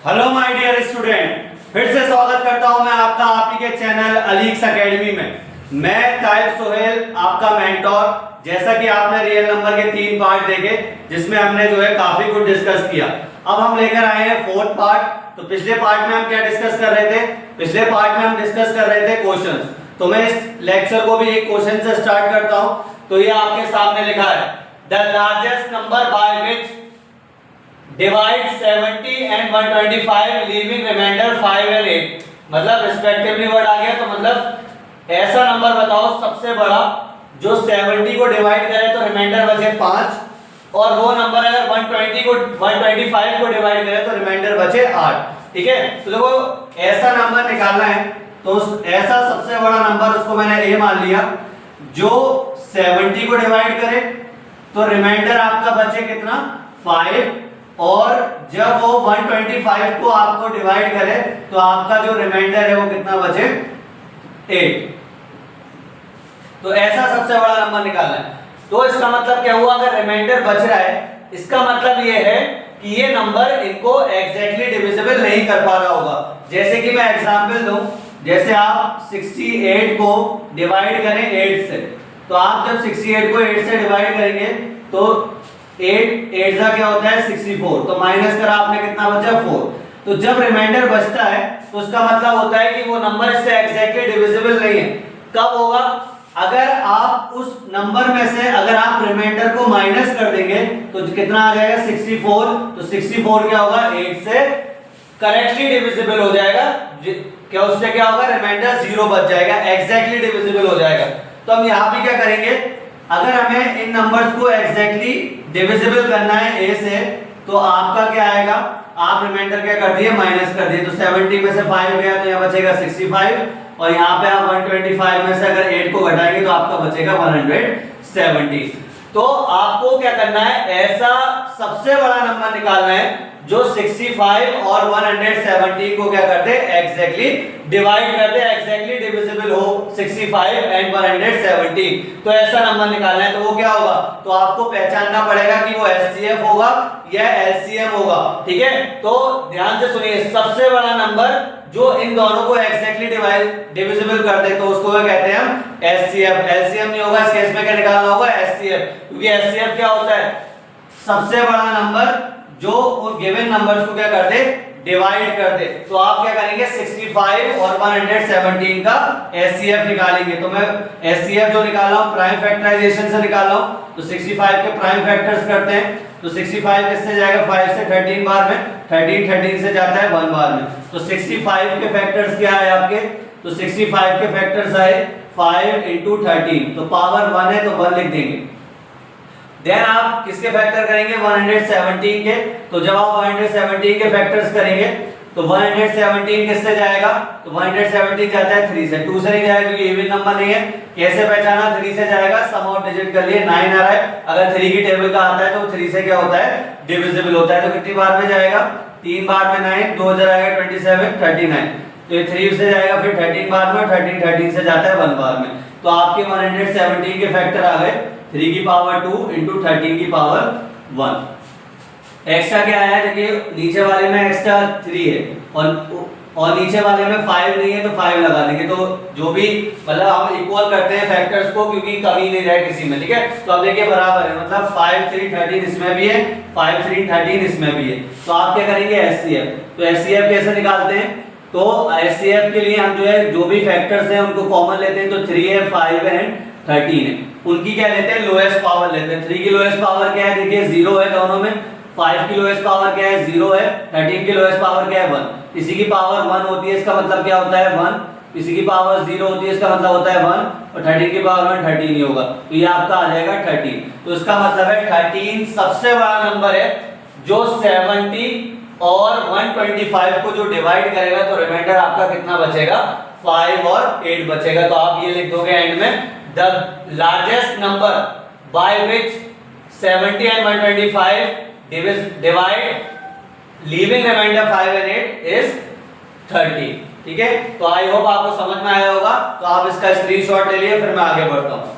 Hello my dear student, फिर से स्वागत करता हूं मैं आपका आप ही के चैनल अलीक्स एकेडमी में। मैं ताइब सोहेल, आपका मेंटोर। जैसा कि आपने रियल नंबर के 3 पार्ट देखे, जिसमें हमने जो है काफी कुछ डिस्कस किया। अब हम लेकर आए हैं 4th पार्ट। तो पिछले पार्ट में हम क्या डिस्कस कर रहे थे? पिछले पार्ट में हम डिस्कस कर रहे थे क्वेश्चंस। तो मैं इस लेक्चर को भी एक क्वेश्चन से स्टार्ट करता हूं। तो ये आपके सामने लिखा है, the largest number by which divide 70 and 125 leaving reminder 5 and 8। मतलब रिस्पेक्टिवली वर्ड आ गया। तो मतलब ऐसा नंबर बताओ सबसे बड़ा जो 70 को डिवाइड करे तो रिमाइंडर बचे 5, और वो नंबर अगर 125 को डिवाइड करे तो रिमाइंडर बचे 8। ठीक है, तो देखो ऐसा नंबर निकालना है। तो ऐसा सबसे बड़ा नंबर उसको मैंने ए मान लिया जो 70 को डिवाइड करे तो रिमाइंडर आपका बचे कितना? 5। और जब वो 125 को आपको डिवाइड करे तो आपका जो रिमाइंडर है वो कितना बचे? 8। तो ऐसा सबसे बड़ा नंबर निकालना है। तो इसका मतलब क्या हुआ? अगर रिमाइंडर बच रहा है, इसका मतलब ये है कि ये नंबर इनको एग्जैक्टली डिविजिबल नहीं कर पा रहा होगा। जैसे कि मैं एग्जांपल दूं, जैसे आप 68 को डिवाइड करें 8 से, तो आप जब 68 को 8 से डिवाइड करेंगे तो 8 जा क्या होता है? 64। तो माइनस करा आपने, कितना बचा? 4। तो जब रिमाइंडर बचता है तो उसका मतलब होता है कि वो नंबर इससे एग्जैक्टली डिविजिबल नहीं है। कब होगा? अगर आप उस नंबर में से अगर आप रिमाइंडर को माइनस कर देंगे तो कितना आ जाएगा? 64। तो 64 क्या होगा? 8 से करेक्टली डिविजिबल हो जाएगा। क्या उससे क्या होगा? रिमाइंडर 0 बच जाएगा, एग्जैक्टली डिविजिबल हो जाएगा। तो हम यहां भी क्या करेंगे? अगर हमें इन नंबर्स को एग्जैक्टली डिविजिबल करना है ए से, तो आपका क्या आएगा? आप रिमाइंडर क्या कर दिए? माइनस कर दिए। तो 70 में से 5 गया तो यहाँ बचेगा 65, और यहाँ पे आप 125 में से अगर 8 को घटाएंगे तो आपका बचेगा 170। तो आपको क्या करना है? ऐसा सबसे बड़ा नंबर निकालना है जो 65 और 170 को क्या कर दे? एग्जैक्टली डिवाइड कर दे, एग्जैक्टली डिविजिबल हो 65 एंड 170। तो ऐसा नंबर निकालना है। तो वो क्या होगा? तो आपको पहचानना पड़ेगा कि वो एचसीएफ होगा या एलसीएम होगा। ठीक है, तो ध्यान से सुनिए, सबसे बड़ा नंबर जो इन दोनों को एग्जैक्टली डिविजिबल कर दे तो उसको कहते हैं हम एचसीएफ। एलसीएम नहीं होगा, इस केस में क्या निकालना होगा? एचसीएफ। क्योंकि एचसीएफ क्या होता है? सबसे बड़ा नंबर जो उन गिवन नंबर्स को क्या कर दे? डिवाइड कर दे। तो आप क्या करेंगे? 65 और 117 का एचसीएफ निकालेंगे। तो मैं एचसीएफ जो निकाल रहा हूं प्राइम फैक्टराइजेशन से निकाल रहा हूं। तो 65 के प्राइम फैक्टर्स करते हैं। तो 65 किससे जाएगा? 5 से 13 बार में, 13 से जाता है 1 बार में। तो 65 के फैक्टर्स क्या है आपके? तो 65 के फैक्टर्स आए 5 × 13। तो पावर 1 है तो 1 लिख देंगे। देन आप किसके फैक्टर करेंगे? 117 के। तो जब आप 117 के फैक्टर्स करेंगे तो 117 किससे जाएगा? तो 117 जाता है 3 से। 2 से नहीं जाएगा क्योंकि इवन नंबर नहीं है। कैसे पहचाना? 3 से जाएगा, सम ऑफ डिजिट कर लिए, 9 आ रहा है। अगर 3 की टेबल का आता है तो 3 से क्या होता है? डिविजिबल होता है। तो कितनी बार में जाएगा? 3 बार में 9, 2 हो जाएगा 27, 39। तो ये 3 से जाएगा फिर 13 बार में, 13 से जाता है 1 बार में। तो आपके 117 के फैक्टर आ गए 3 की पावर 2 × 13 की पावर 1। एक्स्ट्रा क्या है? देखिए नीचे वाले में एक्स्ट्रा 3 है और नीचे वाले में 5 नहीं है तो 5 लगा देंगे। तो जो भी मतलब हम इक्वल करते हैं फैक्टर्स को क्योंकि कमी नहीं रहे किसी में। ठीक है, तो अब देखिए बराबर है, मतलब 5 3 13 इसमें भी है, 5 3 13 इसमें भी है। तो आप क्या करेंगे? एचसीएफ। तो एचसीएफ कैसे निकालते हैं? तो एचसीएफ के लिए हम जो है जो भी फैक्टर्स हैं उनको कॉमन लेते हैं। तो 3 है, 5 है एंड 13 है। उनकी क्या लेते हैं? लोएस्ट पावर लेते हैं। 3 की लोएस्ट पावर क्या है? देखिए 0 है दोनों में। 5 की लोएस्ट पावर क्या है? 0 है। 13 की लोएस्ट पावर क्या है? 1। किसी की पावर 1 होती है, इसका मतलब क्या होता है? 1। किसी की पावर 0 होती है, इसका मतलब होता है 1। और 13 की पावर 1 13 ही होगा। तो ये आपका आ जाएगा 13। तो इसका मतलब है 13 सबसे बड़ा नंबर है जो 70 और 125 को जो डिवाइड करेगा तो रिमाइंडर आपका कितना बचेगा? 5 और 8 बचेगा। तो आप ये लिख दोगे एंड में, the largest number by which 70 and 125 divide leaving remainder 5 and 8 is 30। ठीक है, तो आई होप आपको समझ में आया होगा। तो आप इसका स्क्रीनशॉट ले लिए, फिर मैं आगे बढ़ता हूं।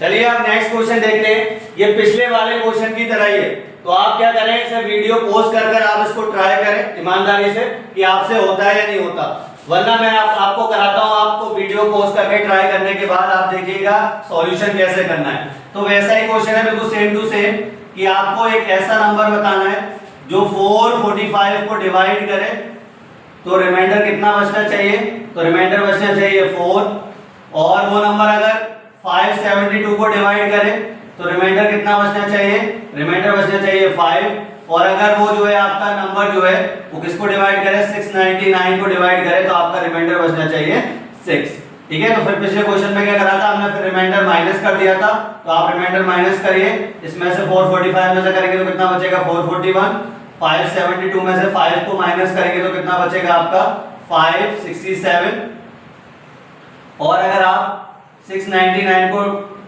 चलिए अब नेक्स्ट क्वेश्चन देखते हैं। ये पिछले वाले क्वेश्चन की तरह ही है, तो आप क्या करें, इसे वीडियो पॉज कर आप इसको ट्राई करें ईमानदारी से कि आपसे होता है या नहीं होता, वरना मैं आपको कराता हूं, आपको वीडियो पॉज करके ट्राई करने के बाद आप देखिएगा सॉल्यूशन कैसे करना है। तो वैसा ही क्वेश्चन है बिल्कुल सेम टू सेम कि आपको एक ऐसा नंबर बताना है जो 445 को डिवाइड करे तो रिमाइंडर कितना बचना चाहिए, तो रिमाइंडर बचना चाहिए 4, और वो नंबर अगर 572 को डिवाइड करे तो रिमाइंडर कितना बचना चाहिए, रिमाइंडर बचना चाहिए 5, और अगर वो जो है आपका नंबर जो है वो किसको डिवाइड करे, 699 को डिवाइड करे तो आपका रिमाइंडर बचना चाहिए 6। ठीक है, तो फिर पिछले क्वेश्चन में क्या करा था हमने, फिर रिमाइंडर माइनस कर दिया था, तो आप रिमाइंडर माइनस करिए, इसमें से 445 में से करेंगे तो कितना बचेगा 441, 572 में से 5 को माइनस करेंगे तो कितना बचेगा आपका 567, और अगर आप 699 को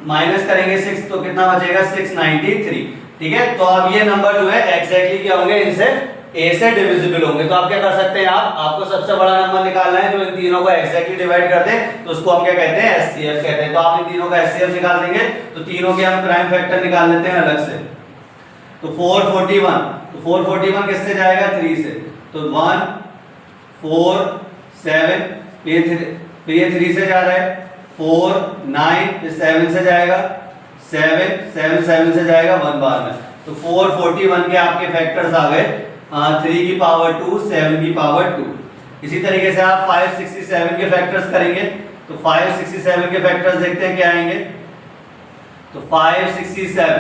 माइनस करेंगे 6 तो कितना बचेगा 693। ठीक है, तो अब ये नंबर जो है एग्जैक्टली क्या होंगे, इनसे a से डिविजिबल होंगे। तो आप क्या कर सकते हैं, आपको सबसे बड़ा नंबर निकालना है जो इन तीनों को एग्जैक्टली डिवाइड कर दे, तो उसको हम क्या कहते हैं, एचसीएफ कहते हैं। तो आप इन तीनों का एचसीएफ निकाल देंगे तो तीनों के हम प्राइम फैक्टर निकाल लेते हैं अलग से। तो 441, तो 441 किससे जाएगा 3 से, तो 1 4 7, ये 3 से जा रहा है, 4 9, फिर 7 से जाएगा 7 7 7 से जाएगा 1 बार में, तो 441 के आपके फैक्टर्स आ गए 3 की पावर 2 7 की पावर 2। इसी तरीके से आप 567 के फैक्टर्स करेंगे, तो 567 के फैक्टर्स देखते हैं क्या आएंगे, तो 567,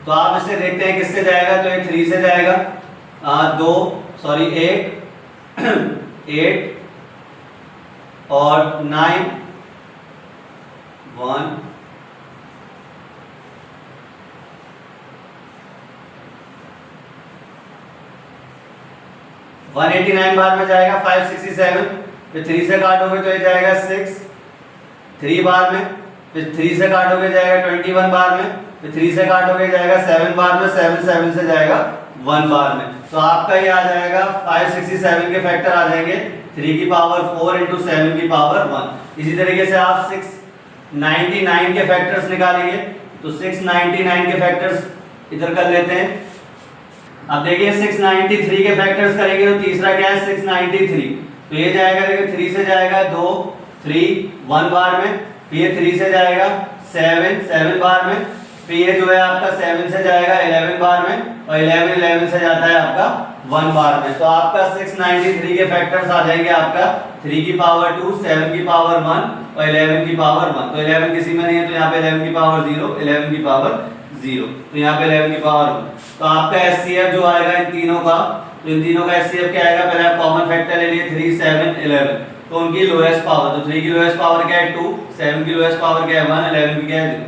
तो आप इसे देखते हैं किससे जाएगा, तो ये 3 से जाएगा, 8 और 9 1 189 बार में जाएगा 567, फिर 3 से काटोगे तो ये जाएगा 6 3 बार में, फिर 3 से काटोगे जाएगा 21 बार में, फिर 3 से काटोगे जाएगा 7 बार में, 7 7 से जाएगा 1 बार में। तो आपका ये आ जाएगा 567 के फैक्टर आ जाएंगे 3 की पावर 4 इंटू 7 की पावर 1। इसी तरीके से आप 699 के फैक्टर्स निकालेंगे, तो 699 के फैक्टर्स इधर कर लेते हैं। अब देखिए 693 के फैक्टर्स करेंगे तो तीसरा क्या है 693, तो ये जाएगा, देखिए 3 से जाएगा 2 3 1 बार में, फिर ये 3 से जाएगा 7 7 बार में, फिर ये जो है आपका 7 से जाएगा 11 बार में, और 11 से जाता है आपका 1 बार में। तो आपका 693 के फैक्टर्स आ जाएंगे आपका 3 की पावर 2 7 की पावर 1 और 11 की पावर 1। तो 11 किसी में नहीं है तो यहाँ पे 11 की पावर 0, 11 की पावर 0, तो यहाँ पे 11 की पावर 1। तो आपका एचसीएफ जो आएगा इन तीनों का, तो इन तीनों का एचसीएफ क्या आएगा, पहले आप कॉमन फैक्टर ले लिए 3 7 11, तो उनकी लोएस्ट पावर, तो 3 की लोएस्ट पावर क्या है 2, 7 की लोएस्ट पावर क्या है 1, 11 की क्या है 0।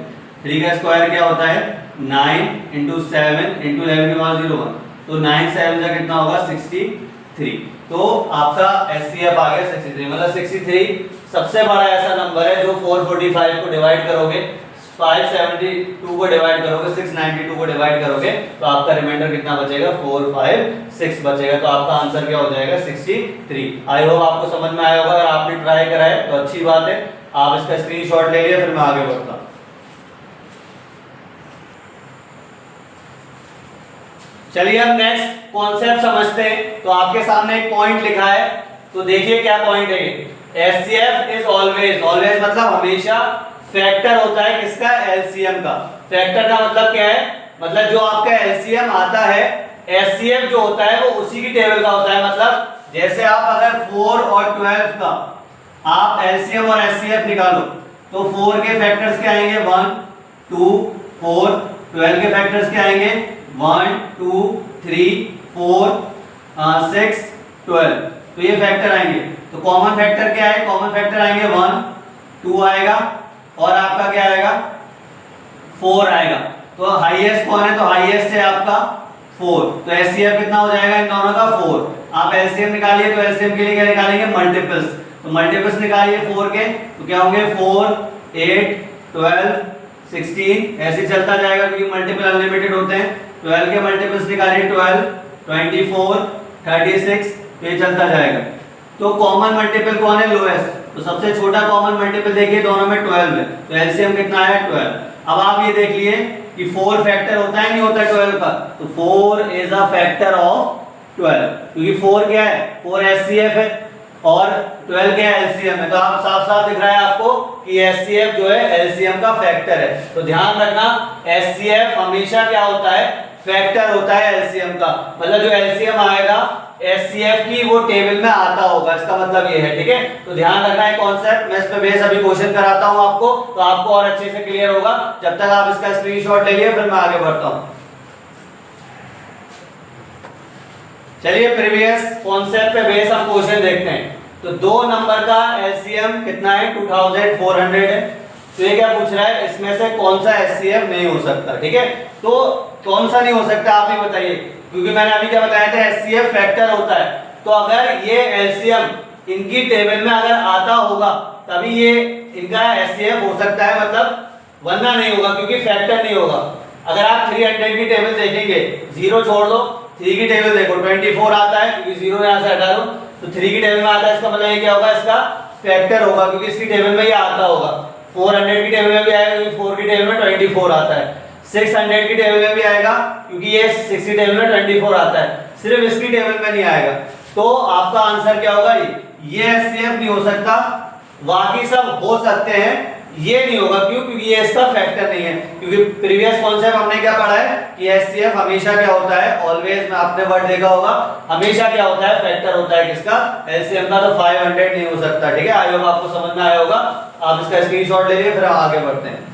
3 का स्क्वायर क्या होता है 9 इंटू 7 इंटू 11 की पावर 0 1, तो 9 7 का कितना होगा 63। तो आपका एचसीएफ आ गया 63, मतलब 63 सबसे बड़ा ऐसा नंबर है जो 445 को डिवाइड करोगे, 572 को डिवाइड करोगे, 692 को डिवाइड करोगे तो आपका रिमाइंडर कितना बचेगा 456 बचेगा। तो आपका आंसर क्या हो जाएगा 63। आई होप आपको समझ में आया होगा, अगर आपने ट्राई करा है तो अच्छी बात है, आप इसका स्क्रीनशॉट ले लिए, फिर मैं आगे बढ़ता हूं। चलिए अब नेक्स्ट कॉन्सेप्ट समझते हैं। तो आपके सामने एक पॉइंट लिखा है, तो देखिए क्या पॉइंट है। एचसीएफ इज ऑलवेज, ऑलवेज मतलब हमेशा फैक्टर होता है किसका, एलसीएम का। फैक्टर का मतलब क्या है, मतलब जो आपका एलसीएम आता है, एचसीएफ जो होता है वो उसी की टेबल का होता है। मतलब जैसे आप अगर 4 और 12 का आप एलसीएम और एचसीएफ निकालो तो 4 के फैक्टर्स क्या आएंगे 1 2 4, 12 के फैक्टर्स क्या आएंगे 1 2 3 4 6 12, तो ये फैक्टर आएंगे। तो कॉमन फैक्टर क्या है, कॉमन फैक्टर आएंगे 1 2 आएगा और आपका क्या आएगा 4 आएगा। तो हाईएस्ट कौन है, तो हाईएस्ट है आपका 4, तो एचसीएफ कितना हो जाएगा इन दोनों का 4। आप एलसीएम निकालिए तो एलसीएम के लिए क्या निकालेंगे मल्टीपल्स, तो मल्टीपल्स निकालिए 4 के, तो क्या होंगे 4 8 12 16, ऐसे चलता जाएगा क्योंकि मल्टीपल अनलिमिटेड होते हैं। 12 के मल्टीपल्स निकालिए 12 24 36, तो ये चलता जाएगा। तो कॉमन मल्टीपल कौन है लोएस्ट, तो सबसे छोटा कॉमन मल्टीपल देखिए दोनों में 12 है, तो एलसीएम कितना है 12। अब आप ये देख लिए कि 4 फैक्टर होता है नहीं होता 12 का, तो 4 इज अ फैक्टर ऑफ 12, क्योंकि 4 क्या है, 4 एचसीएफ है और 12 क्या है, एलसीएम है। तो आप साफ साफ दिख रहा है आपको कि एचसीएफ जो है एलसीएम का फैक्टर है। तो ध्यान रखना एचसीएफ हमेशा क्या होता है, फैक्टर होता है एलसीएम का, मतलब जो एलसीएम आएगा एचसीएफ की वो टेबल में आता होगा, इसका मतलब ये है। ठीक है, तो ध्यान रखना है कॉन्सेप्ट। मैं इस पे बेस अभी क्वेश्चन कराता हूं आपको, तो आपको और अच्छे से क्लियर होगा। जब तक आप इसका स्क्रीनशॉट ले लिए फिर मैं आगे बढ़ता हूं। चलिए प्रीवियस कॉन्सेप्ट पे बेस हम क्वेश्चन देखते हैं। तो 2 नंबर का एलसीएम कितना है, 2400 है। तो ये क्या पूछ रहा है, इसमें से कौन सा एचसीएफ नहीं हो सकता। ठीक है, तो कौन सा नहीं हो सकता आप ही बताइए, क्योंकि मैंने अभी क्या बताया था एचसीएफ फैक्टर होता है। तो अगर ये एलसीएम इनकी टेबल में अगर आता होगा तभी ये इनका एचसीएफ हो सकता है, मतलब वरना नहीं होगा क्योंकि फैक्टर नहीं होगा। अगर आप 300 की टेबल देखेंगे, 0 छोड़ दो, 3 की टेबल देखो 24 आता है क्योंकि 0 यहां से हटा दो, तो 3 की टेबल में आता है, इसका मतलब ये क्या होगा, इसका फैक्टर होगा क्योंकि इसकी टेबल में ये आता होगा। 400 की टेबल में भी आएगा क्योंकि 4 की टेबल में 24 आता है। 600 की टेबल में भी आएगा क्योंकि ये 6 की टेबल में 24 आता है, सिर्फ इसकी टेबल में नहीं आएगा। तो आपका आंसर क्या होगा, ये एचसीएफ नहीं हो सकता, बाकी सब हो सकते हैं, ये नहीं होगा। क्यों, क्योंकि ये इसका फैक्टर नहीं है। क्योंकि प्रीवियस कॉन्सेप्ट हमने क्या पढ़ा है कि एचसीएफ हमेशा क्या होता है, ऑलवेज, में आपने वर्ड देखा होगा, हमेशा क्या होता है, फैक्टर होता है किसका, एलसीएम का। तो 500 नहीं हो सकता। ठीक है, आई होप आपको समझ में आया होगा। आप इसका स्क्रीनशॉट ले लीजिए, फिर हम आगे बढ़ते हैं।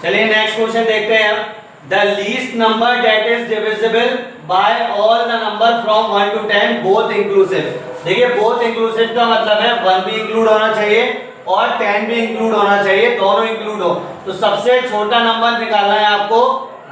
चलिए नेक्स्ट क्वेश्चन देखते हैं। The least number that is divisible by all the number from 1 to 10 both inclusive. देखिए बोथ इंक्लूसिव का मतलब है 1 भी इंक्लूड होना चाहिए और 10 भी इंक्लूड होना चाहिए, दोनों इंक्लूड हो। तो सबसे छोटा नंबर निकालना है आपको,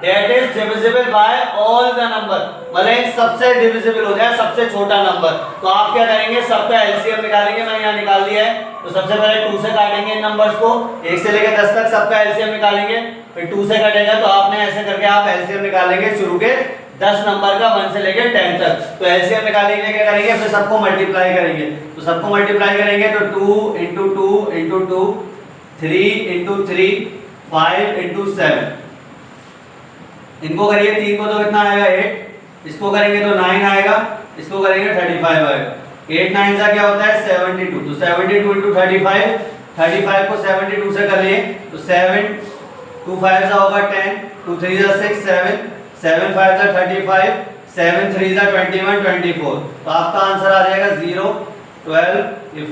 that is divisible by all the number, मतलब सबसे डिविजिबल हो जाए सबसे छोटा नंबर। तो आप क्या करेंगे, सबका एलसीएम निकालेंगे। मैंने यहाँ निकाल लिया है। तो सबसे पहले 2 से काटेंगे इन नंबर्स को, 1 से लेकर 10 तक सबका एलसीएम निकालेंगे, फिर 2 से कटेगा। तो आपने ऐसे करके आप एलसीएम निकालेंगे शुरू के 10 नंबर का 1 से लेकर 10 तक। तो एलसीएम निकालने के लिए क्या करेंगे, फिर सबको मल्टीप्लाई करेंगे। तो सबको मल्टीप्लाई करेंगे तो 2 into 2 into 2, 3 into 3, 5 into 7। इनको करिए 3 को तो कितना आएगा 8, इसको करेंगे तो 9 आएगा, इसको करेंगे 35 आएगा। 8 9 का क्या होता है 72। तो 72 into 35, 35 को 72 से कर लिए तो 7 2 5 का होगा 10, 2 3 का 6 7, 7 5 का 35, 7 3 का 21 24। तो आपका आंसर आ जाएगा 0 12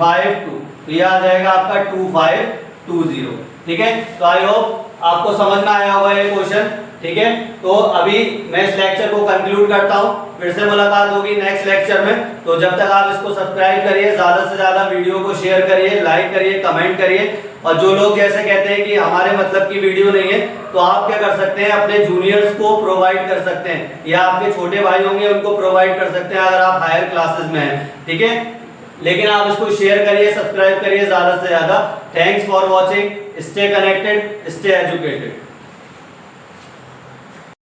5 2। तो ये आ जाएगा आपका 2520। ठीक है, तो आई होप आपको समझ में आया होगा ये क्वेश्चन। ठीक है, तो अभी मैं इस लेक्चर को कंक्लूड करता हूँ, फिर से मुलाकात होगी नेक्स्ट लेक्चर में। तो जब तक आप इसको सब्सक्राइब करिए, ज्यादा से ज्यादा वीडियो को शेयर करिए, लाइक करिए, कमेंट करिए। और जो लोग जैसे कहते हैं कि हमारे मतलब की वीडियो नहीं है, तो आप क्या कर सकते हैं, अपने जूनियर्स को प्रोवाइड कर सकते हैं, या आपके छोटे भाई होंगे उनको प्रोवाइड कर सकते हैं अगर आप हायर क्लासेस में हैं। ठीक है, लेकिन आप इसको शेयर करिए, सब्सक्राइब करिए ज्यादा से ज्यादा। Thanks for watching, stay connected, stay educated.